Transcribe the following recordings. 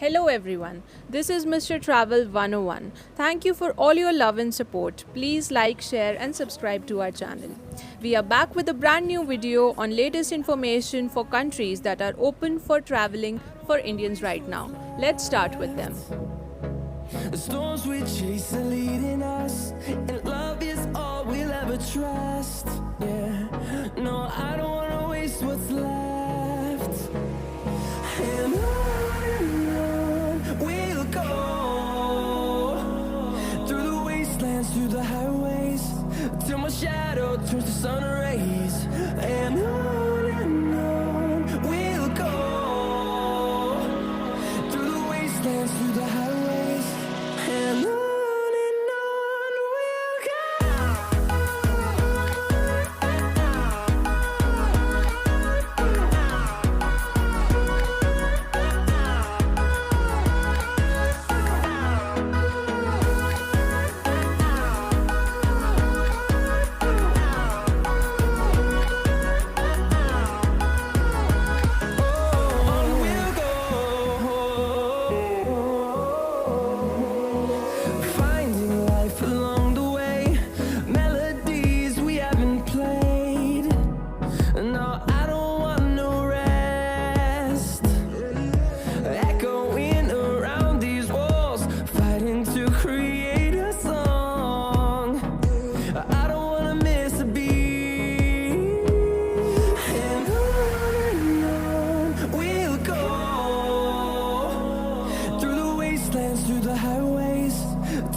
Hello everyone, this is Mr. Travel 101. Thank you for all your love and support. Please like, share and subscribe to our channel. We are back with a brand new video on latest information for countries that are open for traveling for Indians right now. Let's start with them. The storms we chase are leading us, and love is all we'll ever trust. Yeah, no, I don't wanna waste what's left. And on we'll go, through the wastelands, through the highways, till my shadow turns to sun rays. And on we'll go, through the wastelands, through the highways, and on we'll go. On we'll go, finding life along the way, melodies we haven't played. No, I don't want no rest, echoing around these walls, fighting to create a song. I don't wanna miss a beat. And on we'll go, through the wastelands, through the highways,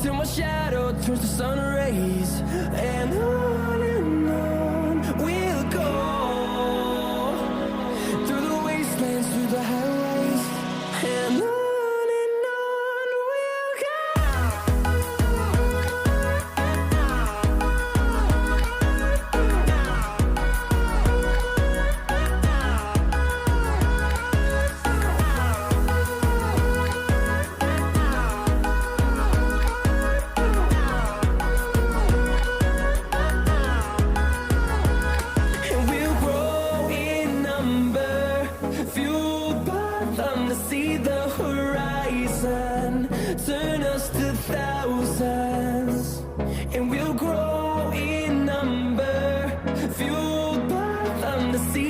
till my shadow turns to sun rays. And on we'll go, through the wastelands, through the highways, and on we'll go. And we'll grow in number, fueled by them to see the horizon, turn us to thousands. And we'll grow in number, fueled by them to see